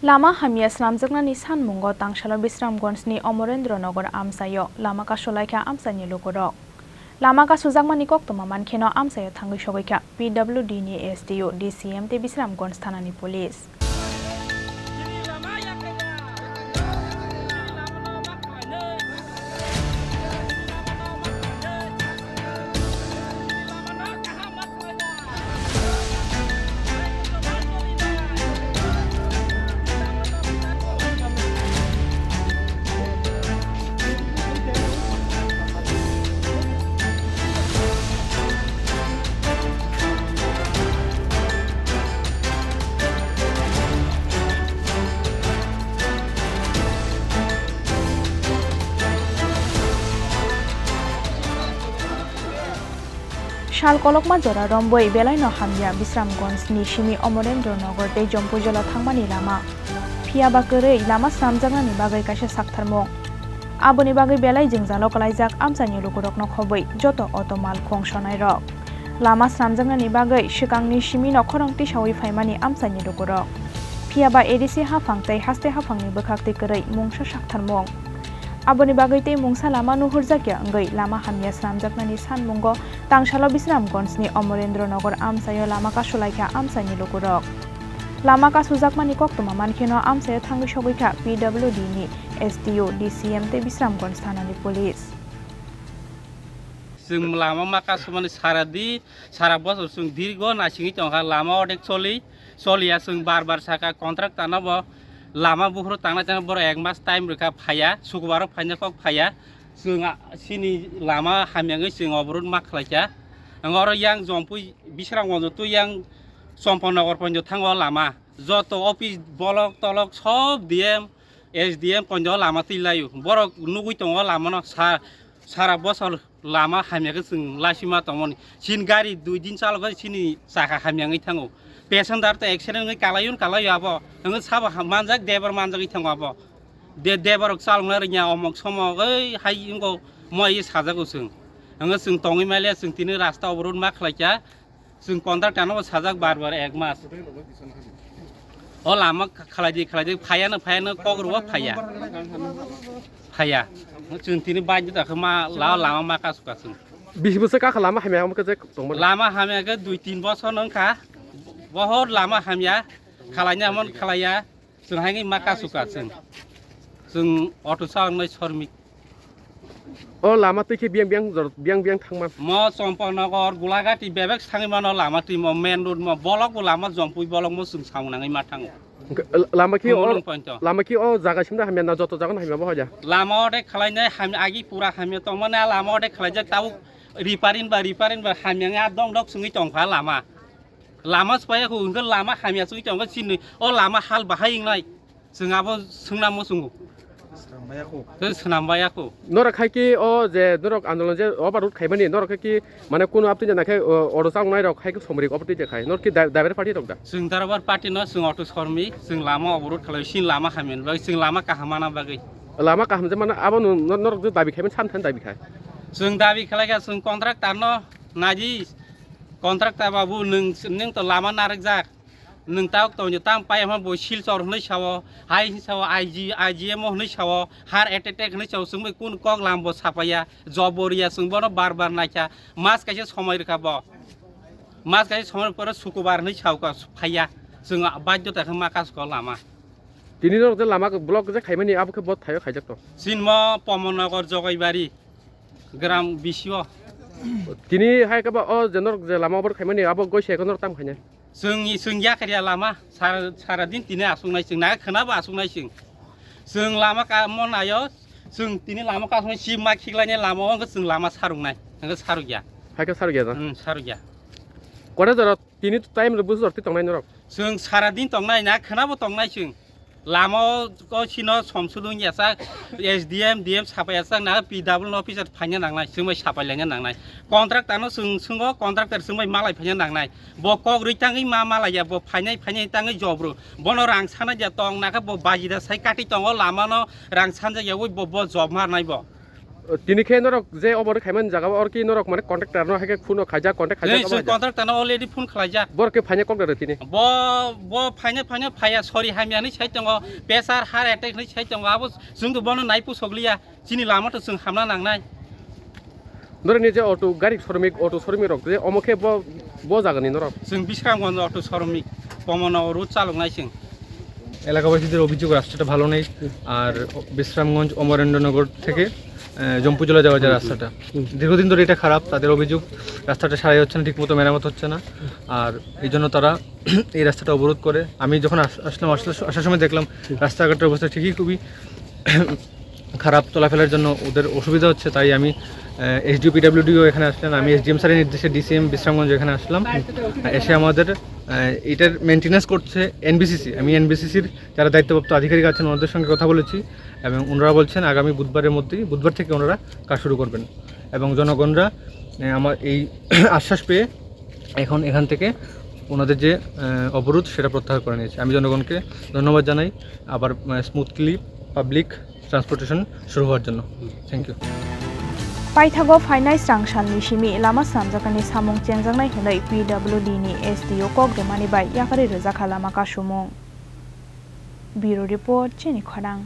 Lama hamia slamjaknani sanmungo tangshalo Bisramgonsni Omorendranagar amsayo lama kasolaika amsani lokorok. Lama kasujakmani koktoma mankheno amsayo thangui sogoika PWD ni SDO DCM te Bisramgons thanani police. Shal kolokma jora romboi belai no hamya Bisramgons ni shimi Omorendranagar te Jompujola thangmani lama phia bagore lama slamjaknani bagai kaisa saktharmong aboni bagai belai jingjalo kalaijak amsani lukurokno khoboi joto auto mal khongsonai rok lama slamjaknani bagai sikangni shimi no khorongti sawi phaimani amsani lukurok phia ba ADC hafang tei haste hafangni bwkhakti korei mungsa saktharmong aboni bagai te mungsa lama nuhurjakya ngai lama hamya slamjaknani sanmungo tangshalo Bisramgonsni Omorendranagar amsayo lama kasolaika amsani lukurok lama kasujakmani koktoma mankheno amsayo thangui sogoika PWD ni SDO DCM te Bisramgons thanani police. जों लामा माखासे माने सारा बছর जों दीर्घ नासिङै दंहा लामा अनेक सलिया जों बार साका contract तानाबो Lama बुहर तांना जों बर एक मास टाइम रेखा फाया सुकुबार फायना कक फाया जों सिनि लामा हामियाङै जों अबरुद माखलाइजा अंगर यां जम्पुइ बिस्रामगन्ज तो यां सम्पनगर पन्ज थांगो लामा जत अफिस ब्लक तलक सब डीएम एसडीएम पन्ज लामा तिलायो बर नुगुइ दङ लामा न सारा बছর लामा हामियाखौ जों लासिमा दंमोन सिन गारि 2 दिन चालगो सिनि साखा हामियाङै थाङो पेसेन्जार त एक्सिडेन्ट कालायो आबो नोङो साबा मानजाक देबर मानजाकै थाङो आबो देबर चालंना रिया अमक समक ओइ हाय इंगो मय साजागो जों तङै माले जों तिनो रास्ता अबरुद मा खलाइजा जों कन्ट्राक्ट तानो साजाक बार एक मास अ लामा खलाइदि फायानो कगरुवा फाया जों तिनो बायदि दाखो मा लामा माखासुका जों 20 बोसोर का लामा हामिया हमके जे दंमोन लामा हामियाखौ 2-3 बोसोर नंखा बहुत लामा हामिया खालायनामोन खालाया जोंहाय माखासुका जों अट' सालायनाय श्रमिक अ लामा तैखे बियां थांमा म चम्पनगर गुलाघाटी बेबेक थाङैमान लामा टिम मेन रोड म बलक लामा जम्पुइ बलक म जों सावनाङै मा थाङो लामा कि अ जागासिम दा हामिया ना जत जागोन हामिया बहजा लामा अटे खालायनाय हामि आगि पुरा हामिया तमने लामा अटे खालायजा ताउ रिपारिन बा हामिया दं सुङै दंफा लामा सपायाखौ उनगो लामा हामिया सुङै दंगा सिन अ लामा हाल बाहायनाय जोंहाबो सोंना मोसुङो सोनामबायाखौ नरा खायकि अ जे नरक आन्दोलन जे अबारुद खायबानि नरा खायकि माने कोनो आपति जनाखे अरो सावनाय रक खायकि समरिक अपति जे खाय नरकि दाइबर पार्टी रक दा जों दारबार पार्टी न जों अट' शर्मी जों लामा अबरुद खालाय सिन लामा हामिन बा जों लामा काहामाना बागै लामा काहाम जे माने आबो नरक जे दाबि खायमोन सानथान दाबि खाय जों दाबि खालायगा जों कन्ट्राक्ट तानो नाजि कन्ट्राक्ट बाबु नों त लामा नारक जा नों ताक तो तां पाय हम बो सिलचर हनै सावो हाय सावो आईजीएम हनै सावो हार एटेक हनै सावो जों कोन कक लामबो सापाया जबरिया जों बनो बार नायखा मास कासे समय रखाब मास कासे समय पर सुकुबार हनै सावका फाया जों बाध्यताखौ माखासखौ लामा दिनै नरक लामा ब्लक जे खायमानि आबोखौ बहुत थायो खायजक तो सिनमा पमनगर जगैबारी ग्राम बिसियो दिनै हाय का अ जे नरक जे लामा बर खायमानि आबो गयसेखौ नरक ताम खायने जों याखरिया लामा सारा दिन तिने आसुंनाय जों ना खोनाबो आसुंनाय जों लामा का मनायो जों तिने लामा का आसुंनाय सिमा खिगलायनाय लामायाव जों लामा सारुंनाय सारु गया हायका सारु गया सारु गया कोडा जरा तिने टाइम र बुझ रति तंनाय नरक जों सारा दिन तंनाय ना खोनाबो तंनाय जों लामा को सिनो समसुलुं यासा एसडीएम डीएम सापायासा ना पीडब्ल्यू अफिसार फायनो नांनाय जोंमै सापायलायनो नांनाय कन्ट्राक्टानो जोंगो कन्ट्राक्टर जोंमै मालाय फायनो नांनाय ब कक रिटाङै मालाया ब फायनाय ताङै जब्रु बनो रां साना जा तंग नाका ब बाजिदा साइ काटि तंग लामानो रां सानजा यावै ब जब मारनाय ब তিনিখে নরক যে অবরে খাইমান জায়গা আর কি নরক মানে কন্ট্রাক্টর ন হাইকে ফোন খাইজা কন্ট্রাক্ট খাইজা কন্ট্রাক্টর অলরেডি ফোন খাইজা বরকে ফাইনে কন্ট্রাক্টর তিনি ব ফাইনে ফাইয়া সরি হামিयानि साइड दङ प्रेसार हार्ट एटेकनि साइड दङ आबो जों तो बनो नायपु सगलिया जिनि लामाथ जों हामना नांनाय नरनि जे अटो गारि श्रमिक रक जे अमखे ब जागोननि नरक जों बिश्रामगंज अटो श्रमिक पमनाव রুট চালকনাই जों এলাকাবাসীদের অভিযোগ রাস্তাটা ভালো নেই আর বিশ্রামগঞ্জ অমরেন্দ্রনগর থেকে জম্পুজলা যাওয়ার যে রাস্তাটা দীর্ঘদিন ধরে এটা খারাপ তাদের অভিযোগ রাস্তাটা সারাই হচ্ছে না ঠিকমতো মেরামত হচ্ছে না আর এই জন্য তারা এই রাস্তাটা অবরোধ করে আমি যখন আসার সময় দেখলাম রাস্তাঘাটের অবস্থা ঠিকই খুবই খারাপ চলাফেরার জন্য ওদের অসুবিধা হচ্ছে তাই আমি এসডিও পিডব্লিউডিও এখানে আসলাম আমি এসডিএম স্যারের নির্দেশে ডিসিএম বিশ্রামগঞ্জ এখানে আসলাম এসে আমাদের এটার মেনটেন্যান্স করছে এনবিসিসি আমি এনবিসিসির যারা দায়িত্বপ্রাপ্ত আধিকারিক আছেন ওনাদের সঙ্গে কথা বলেছি এবং ওনারা বলছেন আগামী বুধবার থেকে ওনারা কাজ শুরু করবেন এবং জনগণরা আমার এই আশ্বাস পেয়ে এখান থেকে ওনাদের যে অবরোধ সেটা প্রত্যাহার করে নিয়েছে আমি জনগণকে ধন্যবাদ জানাই আবার স্মুথলি পাবলিক ট্রান্সপোর্টেশন শুরু হওয়ার জন্য থ্যাংক ইউ पाइथागो फाइनाइ सांगसाननि सिमि लामा सामजाकानि सामुं चेंजांनाय हुनै पिडब्लिउडि नि एसडिओ कग्रेमानि बाय याकारि रोजा खालामा कासुमुं ब्यूरो रिपोर्ट चेनि खरां।